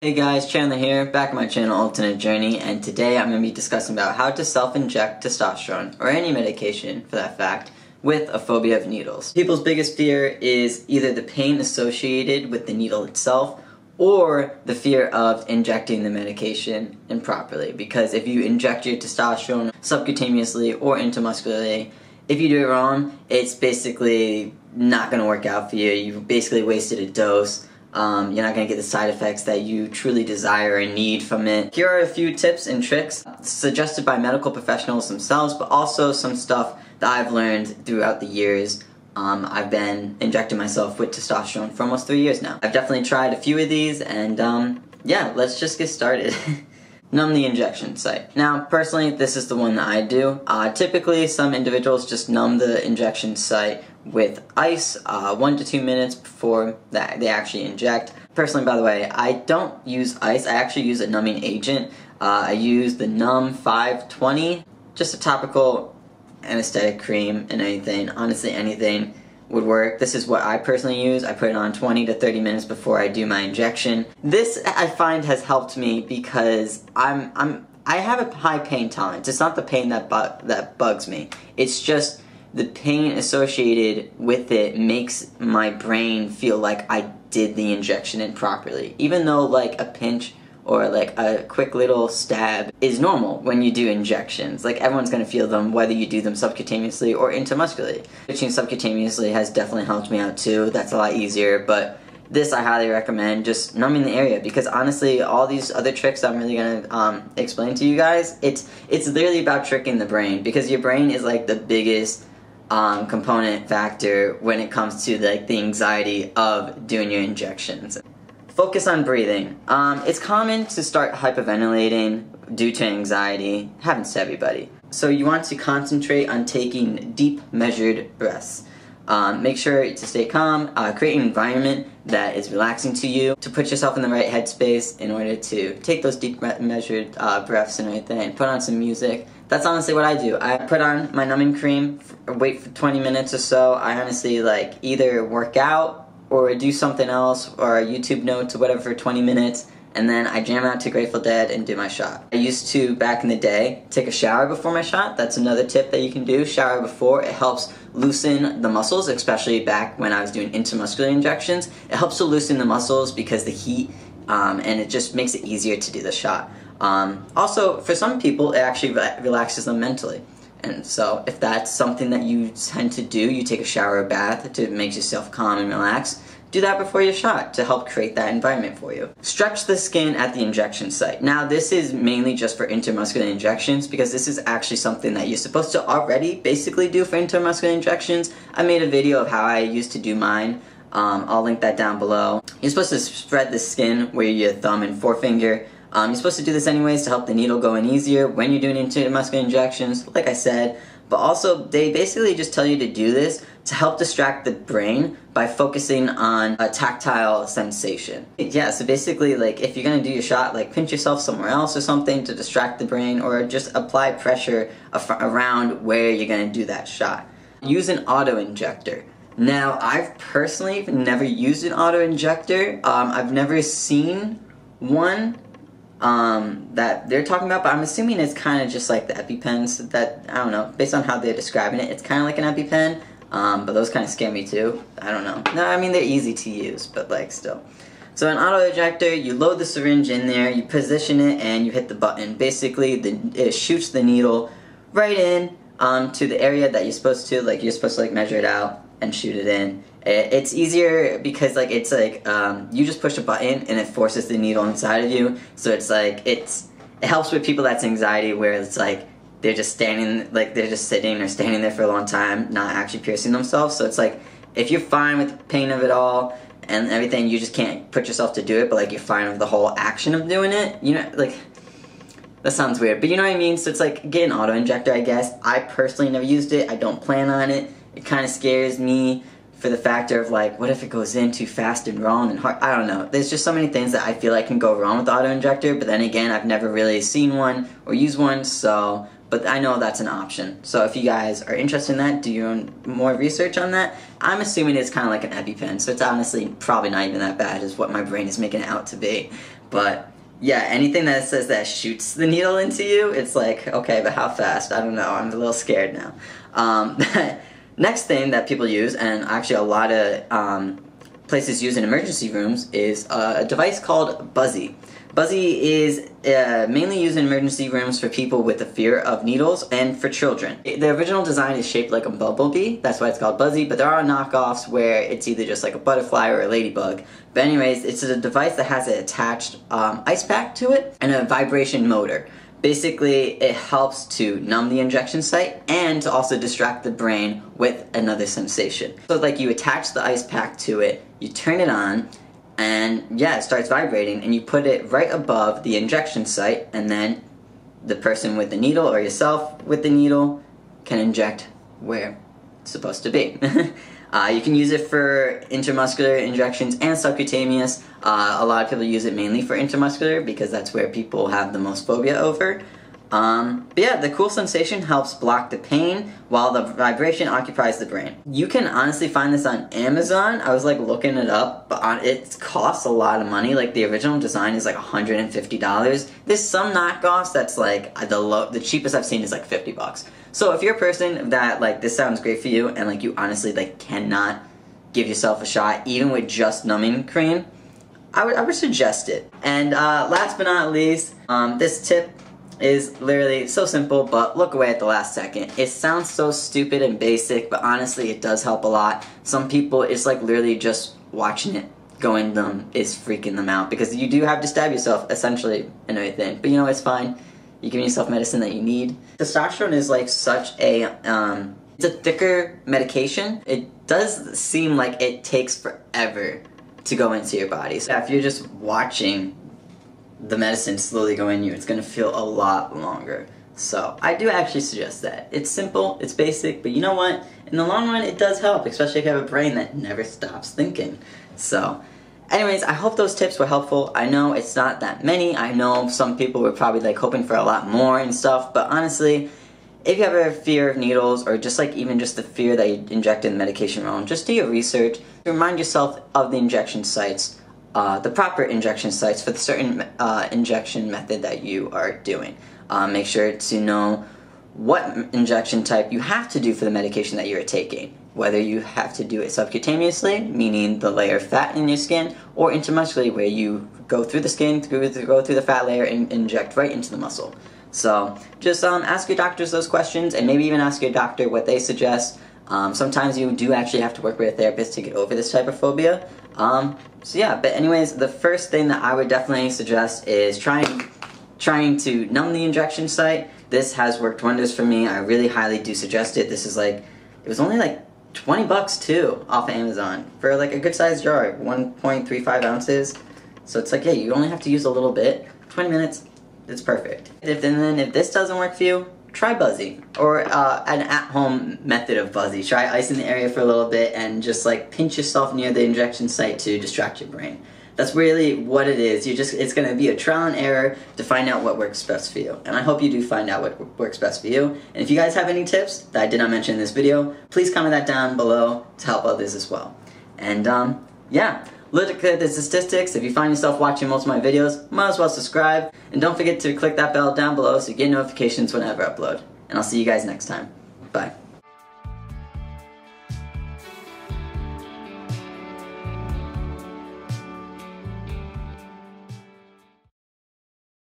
Hey guys, Chandler here, back on my channel Alternate Journey, and today I'm going to be discussing about how to self-inject testosterone, or any medication for that fact, with a phobia of needles. People's biggest fear is either the pain associated with the needle itself, or the fear of injecting the medication improperly, because if you inject your testosterone subcutaneously or intramuscularly, if you do it wrong, it's basically not going to work out for you. You've basically wasted a dose. You're not going to get the side effects that you truly desire and need from it. Here are a few tips and tricks suggested by medical professionals themselves, but also some stuff that I've learned throughout the years. I've been injecting myself with testosterone for almost 3 years now. I've definitely tried a few of these, and yeah, let's just get started. Numb the injection site. Now, personally, this is the one that I do. Typically, some individuals just numb the injection site with ice 1 to 2 minutes before they actually inject. Personally, by the way, I don't use ice. I actually use a numbing agent. I use the Numb 520, just a topical anesthetic cream and anything. Honestly, anything would work. This is what I personally use. I put it on 20 to 30 minutes before I do my injection. This, I find, has helped me because I have a high pain tolerance. It's not the pain that bugs me. It's just the pain associated with it makes my brain feel like I did the injection improperly. Even though like a pinch or like a quick little stab is normal when you do injections. Like, everyone's gonna feel them whether you do them subcutaneously or intramuscularly. Injecting subcutaneously has definitely helped me out too. That's a lot easier, but this I highly recommend, just numbing the area, because honestly all these other tricks I'm really gonna explain to you guys, it's literally about tricking the brain, because your brain is like the biggest component factor when it comes to like the anxiety of doing your injections. Focus on breathing. It's common to start hyperventilating due to anxiety. Happens to everybody. So you want to concentrate on taking deep, measured breaths. Make sure to stay calm, create an environment that is relaxing to you, to put yourself in the right headspace in order to take those deep, measured breaths and everything. Put on some music. That's honestly what I do. I put on my numbing cream, wait for 20 minutes or so. I honestly like either work out or do something else, or YouTube notes or whatever for 20 minutes, and then I jam out to Grateful Dead and do my shot. I used to, back in the day, take a shower before my shot. That's another tip that you can do, shower before. It helps loosen the muscles, especially back when I was doing intramuscular injections. It helps to loosen the muscles because the heat, and it just makes it easier to do the shot. Also, for some people, it actually relaxes them mentally. And so, if that's something that you tend to do, you take a shower or bath to make yourself calm and relax, do that before your shot to help create that environment for you. Stretch the skin at the injection site. Now, this is mainly just for intramuscular injections, because this is actually something that you're supposed to already basically do for intramuscular injections. I made a video of how I used to do mine. I'll link that down below. You're supposed to spread the skin where your thumb and forefinger. You're supposed to do this anyways to help the needle go in easier when you're doing intramuscular injections, like I said. But also, they basically just tell you to do this to help distract the brain by focusing on a tactile sensation. Yeah, so basically, like, if you're gonna do your shot, like, pinch yourself somewhere else or something to distract the brain, or just apply pressure around where you're gonna do that shot. Use an auto-injector. Now, I've personally never used an auto-injector. I've never seen one that they're talking about, but I'm assuming it's kind of just like the EpiPens that, I don't know, based on how they're describing it, it's kind of like an EpiPen, but those kind of scare me too. I don't know. No, I mean, they're easy to use, but like, still. So an auto-injector, you load the syringe in there, you position it, and you hit the button. Basically, it shoots the needle right in to the area that you're supposed to, like, you're supposed to like measure it out and shoot it in. It's easier because like it's like you just push a button and it forces the needle inside of you. So it's like it helps with people that's anxiety, where it's like they're just standing, like they're just sitting or standing there for a long time, not actually piercing themselves. So it's like if you're fine with the pain of it all and everything, you just can't put yourself to do it, but like you're fine with the whole action of doing it. You know, like, that sounds weird, but you know what I mean? So it's like, get an auto-injector, I guess. I personally never used it. I don't plan on it. It kind of scares me for the factor of like, what if it goes in too fast and wrong and hard? I don't know. There's just so many things that I feel like can go wrong with the auto-injector, but then again, I've never really seen one or used one, so, but I know that's an option. So if you guys are interested in that, do your own more research on that. I'm assuming it's kind of like an EpiPen, so it's honestly probably not even that bad as what my brain is making it out to be. But yeah, anything that says that shoots the needle into you, it's like, okay, but how fast? I don't know, I'm a little scared now. Next thing that people use, and actually a lot of places use in emergency rooms, is a device called Buzzy. Buzzy is mainly used in emergency rooms for people with a fear of needles and for children. The original design is shaped like a bumblebee, that's why it's called Buzzy, but there are knockoffs where it's either just like a butterfly or a ladybug. But anyways, it's a device that has an attached ice pack to it and a vibration motor. Basically, it helps to numb the injection site and to also distract the brain with another sensation. So like you attach the ice pack to it, you turn it on, and yeah, it starts vibrating, and you put it right above the injection site, and then the person with the needle or yourself with the needle can inject where it's supposed to be. You can use it for intramuscular injections and subcutaneous. A lot of people use it mainly for intramuscular because that's where people have the most phobia over. But yeah, the cool sensation helps block the pain while the vibration occupies the brain. You can honestly find this on Amazon. I was like looking it up, but it costs a lot of money. Like the original design is like $150. There's some knockoffs that's like the cheapest I've seen is like 50 bucks. So if you're a person that like this sounds great for you and like you honestly like cannot give yourself a shot even with just numbing cream, I would suggest it. And last but not least, this tip is literally so simple, but look away at the last second. It sounds so stupid and basic, but honestly it does help a lot. Some people, it's like literally just watching it going numb is freaking them out because you do have to stab yourself essentially and everything. But you know, it's fine. You're giving yourself medicine that you need. Testosterone is like such a, it's a thicker medication. It does seem like it takes forever to go into your body. So if you're just watching the medicine slowly go in you, it's gonna feel a lot longer. So I do actually suggest that. It's simple, it's basic, but you know what? In the long run, it does help, especially if you have a brain that never stops thinking. So anyways, I hope those tips were helpful. I know it's not that many. I know some people were probably like hoping for a lot more and stuff, but honestly, if you have a fear of needles or just like even just the fear that you injected the medication wrong, just do your research. Remind yourself of the injection sites, the proper injection sites for the certain injection method that you are doing. Make sure to know what injection type you have to do for the medication that you're taking. Whether you have to do it subcutaneously, meaning the layer of fat in your skin, or intramuscularly, where you go through the skin, go through the fat layer, and inject right into the muscle. So just ask your doctors those questions, and maybe even ask your doctor what they suggest. Sometimes you do actually have to work with a therapist to get over this type of phobia. So yeah, but anyways, the first thing that I would definitely suggest is trying to numb the injection site. This has worked wonders for me. I really highly do suggest it. This is like, it was only like 20 bucks too off of Amazon for like a good sized jar, 1.35 ounces. So it's like, yeah, you only have to use a little bit, 20 minutes, it's perfect. And then if this doesn't work for you, try Buzzy, or an at-home method of Buzzy. Try icing the area for a little bit and just like pinch yourself near the injection site to distract your brain. That's really what it is. It's gonna be a trial and error to find out what works best for you. And I hope you do find out what works best for you. And if you guys have any tips that I did not mention in this video, please comment that down below to help others as well. And yeah, look at the statistics. If you find yourself watching most of my videos, might as well subscribe. And don't forget to click that bell down below so you get notifications whenever I upload. And I'll see you guys next time. Bye.